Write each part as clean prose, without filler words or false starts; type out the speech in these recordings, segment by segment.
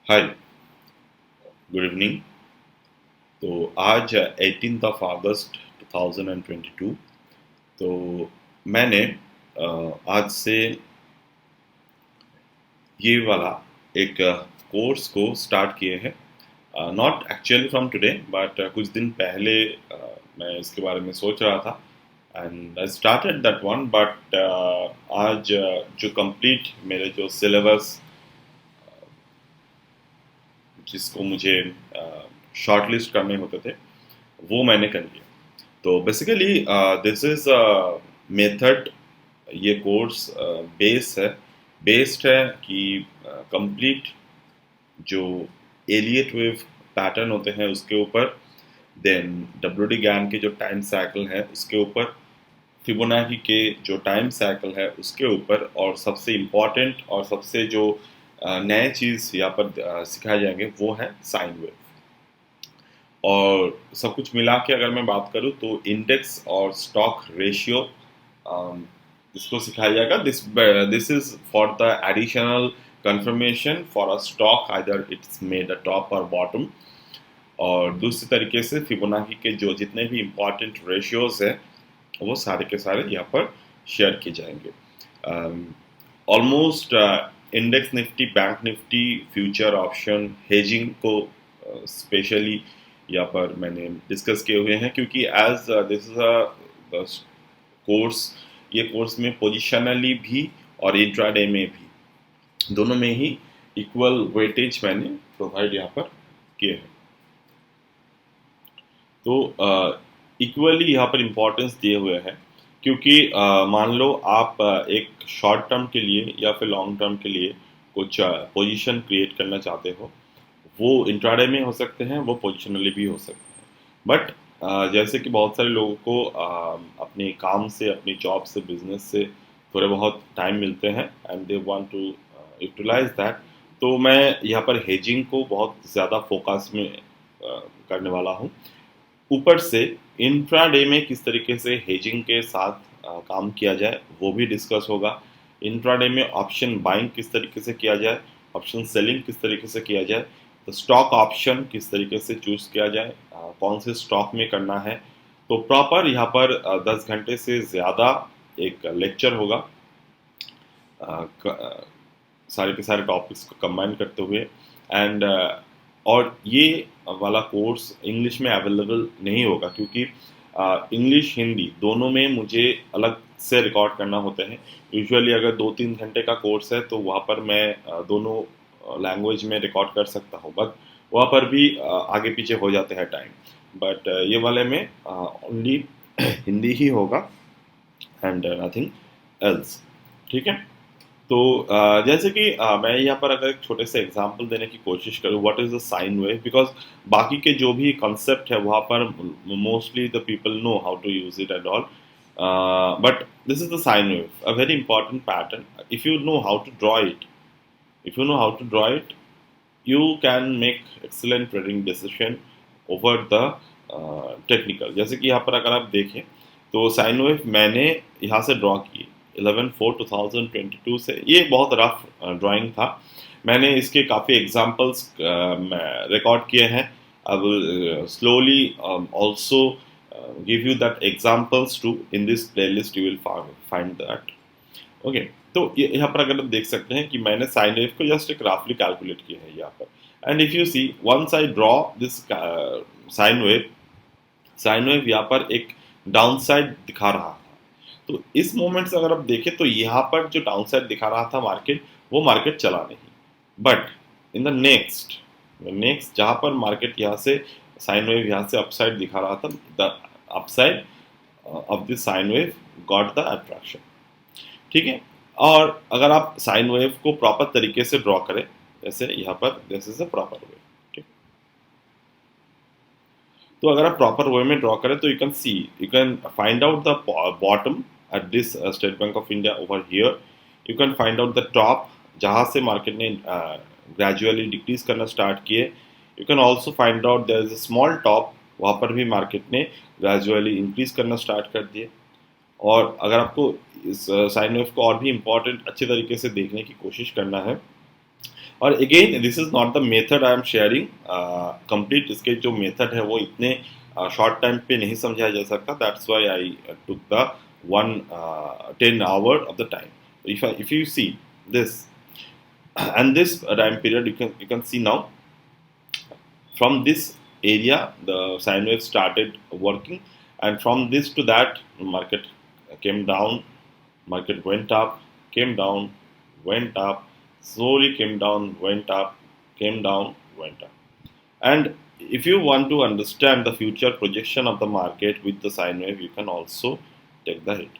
हाय, good evening. तो आज 18 of अगस्त 2022। तो मैंने आज से ये वाला एक कोर्स को स्टार्ट किए हैं। Not actually from today but कुछ दिन पहले मैं इसके बारे में सोच रहा था and I started that one but आज जो कंप्लीट मेरे जो सिलेबस जिसको मुझे शॉर्ट लिस्ट करने होते थे वो मैंने कर लिया। तो बेसिकली दिस इज मेथड। ये कोर्स बेस्ड है कि कंप्लीट जो एलियट वेव पैटर्न होते हैं उसके ऊपर, देन डब्ल्यू डी गैन के जो टाइम साइकिल है उसके ऊपर, फिबोनाची के जो टाइम साइकिल है उसके ऊपर, और सबसे इम्पॉर्टेंट और सबसे जो नए चीज़ यहाँ पर सिखाए जाएंगे वो है साइन वेव। और सब कुछ मिला के अगर मैं बात करूँ तो इंडेक्स और स्टॉक रेशियो इसको सिखाया जाएगा। This is for the additional confirmation for a stock either it's made a top और बॉटम। और दूसरी तरीके से फिबोनाची के जो जितने भी इम्पोर्टेंट रेशियोज है वो सारे के सारे यहाँ पर शेयर किए जाएंगे। Almost index Nifty, bank Nifty, future option hedging को स्पेशली यहाँ पर मैंने डिस्कस किए हुए हैं, क्योंकि as this is a course, ये कोर्स में पोजिशनली भी और इंट्राडे में भी दोनों में ही इक्वल वेटेज मैंने प्रोवाइड यहाँ पर किए हैं। तो इक्वली यहाँ पर इम्पोर्टेंस दिए हुए हैं, क्योंकि मान लो आप एक शॉर्ट टर्म के लिए या फिर लॉन्ग टर्म के लिए कुछ पोजीशन क्रिएट करना चाहते हो, वो इंट्राडे में हो सकते हैं, वो पोजिशनली भी हो सकते हैं। बट जैसे कि बहुत सारे लोगों को अपने काम से, अपनी जॉब से, बिजनेस से थोड़े बहुत टाइम मिलते हैं and they want to utilize that. तो मैं यहाँ पर हेजिंग को बहुत ज़्यादा फोकस में करने वाला हूँ। ऊपर से इंट्राडे में किस तरीके से हेजिंग के साथ काम किया जाए वो भी डिस्कस होगा। इंट्राडे में ऑप्शन बाइंग किस तरीके से किया जाए, ऑप्शन सेलिंग किस तरीके से किया जाए, तो स्टॉक ऑप्शन किस तरीके से चूज किया जाए, कौन से स्टॉक में करना है। तो प्रॉपर यहाँ पर 10 घंटे से ज़्यादा एक लेक्चर होगा, सारे के सारे टॉपिक्स को कंबाइन करते हुए। एंड और ये वाला कोर्स इंग्लिश में अवेलेबल नहीं होगा, क्योंकि इंग्लिश हिंदी दोनों में मुझे अलग से रिकॉर्ड करना होते हैं। यूजुअली अगर 2-3 घंटे का कोर्स है तो वहाँ पर मैं दोनों लैंग्वेज में रिकॉर्ड कर सकता हूँ, बट वहाँ पर भी आगे पीछे हो जाते हैं टाइम। बट ये वाले में ओनली हिंदी ही होगा एंड नथिंग एल्स। ठीक है। तो जैसे कि मैं यहाँ पर अगर एक छोटे से एग्जांपल देने की कोशिश करूँ, what is the sine wave, because बाकी के जो भी कॉन्सेप्ट है वहाँ पर mostly the people know how to use it and all, but this is the sine wave, a very important pattern. If you know how to draw it, if you know how to draw it, you can make excellent trading decision over the technical. जैसे कि यहाँ पर अगर आप देखें तो sine wave मैंने यहाँ से ड्रॉ की 11/4/2022 से। ये बहुत रफ ड्राइंग था, मैंने इसके काफ़ी एग्जांपल्स रिकॉर्ड किए हैं। I will slowly also give you that examples too in this playlist, you will find that. Okay. तो यहाँ पर अगर आप देख सकते हैं कि मैंने साइन वेव को जस्ट एक राफली कैलकुलेट किया है यहाँ पर। And if you see once I draw this sine wave, sine wave यहाँ पर एक डाउन साइड दिखा रहा था। तो इस मोमेंट से अगर आप देखें तो यहाँ पर जो डाउन साइड दिखा रहा था मार्केट, वो मार्केट चला नहीं। बट इन द नेक्स्ट जहाँ पर मार्केट यहाँ से साइन वेव यहाँ से अपसाइड दिखा रहा था, the upside of this sine wave got the attraction. ठीक है। और अगर आप साइन वेव को प्रॉपर तरीके से ड्रॉ करें, जैसे यहाँ पर this is a proper wave. ठीक। तो अगर आप प्रॉपर वे में ड्रॉ करें तो you can see, you can find out the bottom at this State Bank of India over here. You can find out the top जहाँ से market ने ग्रेजुअली डिक्रीज करना स्टार्ट किए। You can also find out there is a small top, वहाँ पर भी market ने gradually increase करना स्टार्ट कर दिए। और अगर आपको इस साइन वेव को और भी इम्पोर्टेंट अच्छे तरीके से देखने की कोशिश करना है और again this is not the method I am sharing, complete इसके जो मेथड है वो इतने शॉर्ट टाइम पे नहीं समझाया जा सकता, that's why I took the 10 hour of the time. If you see this and this time period, you can see now from this area the sine wave started working, and from this to that market came down, market went up, came down, went up, slowly came down, went up, came down, went up. And if you want to understand the future projection of the market with the sine wave, you can also take the hit.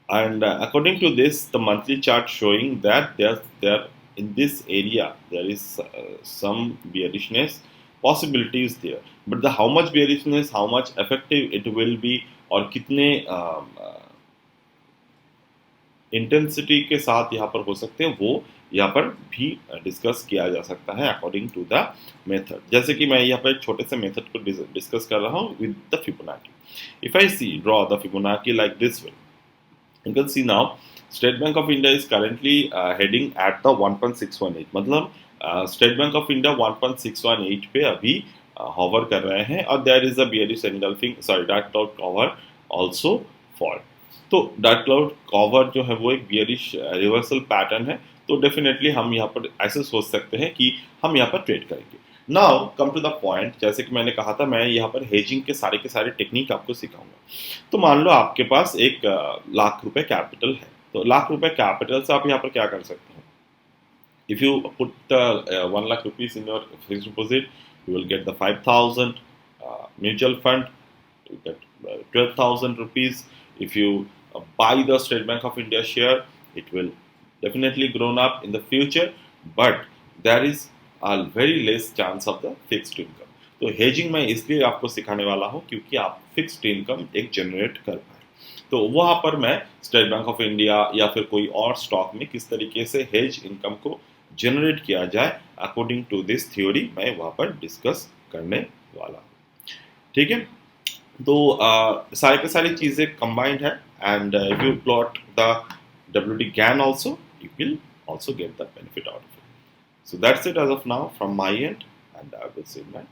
And according to this, the monthly chart showing that there in this area there is some bearishness possibility is there. But the how much bearishness, how much effective it will be, और कितने intensity के साथ यहाँ पर हो सकते हैं, वो यहाँ पर भी डिस्कस किया जा सकता है अकॉर्डिंग टू द मेथड. जैसे कि मैं यहाँ पर एक छोटे से मेथड को डिस्कस कर रहा हूँ with the Fibonacci. If I see draw the Fibonacci like this way, you can see now State Bank of India is currently heading at the 1.618. मतलब State Bank of India 1.618 पे अभी hover कर रहे हैं, और there is a bearish engulfing dark cloud cover also fall. तो dark cloud cover जो है वो एक बियरिश रिवर्सल पैटर्न है, तो डेफिनेटली हम यहाँ पर ऐसे सोच सकते हैं कि हम यहाँ पर ट्रेड करेंगे. Now come to the point, जैसे कि मैंने कहा था मैं यहाँ पर हेजिंग के सारे टेक्निक आपको सिखाऊंगा. तो मान लो आपके पास एक ₹1,00,000 कैपिटल है, तो ₹1,00,000 कैपिटल से आप यहाँ पर क्या कर सकते हैं. If you put 1,00,000 rupees in your fixed deposit, you will get the 5,000. Mutual fund, you get 12,000 rupees. If you buy the State Bank of India share, it will definitely grown up in the future, but there is a very less chance of the fixed income. तो hedging मैं इसलिए आपको सिखाने वाला हूँ क्योंकि आप fixed income एक जनरेट कर पाए. तो वहाँ पर मैं स्टेट बैंक ऑफ इंडिया या फिर कोई और स्टॉक में किस तरीके से हेज इनकम को जनरेट किया जाए अकॉर्डिंग टू दिस थ्योरी मैं वहाँ पर डिस्कस करने वाला हूँ. ठीक है, तो सारी की सारी चीज़ें कंबाइंड है, and if you plot the WD GAN also, you will also get the benefit out of it. So that's it as of now from my end, and I will see you in my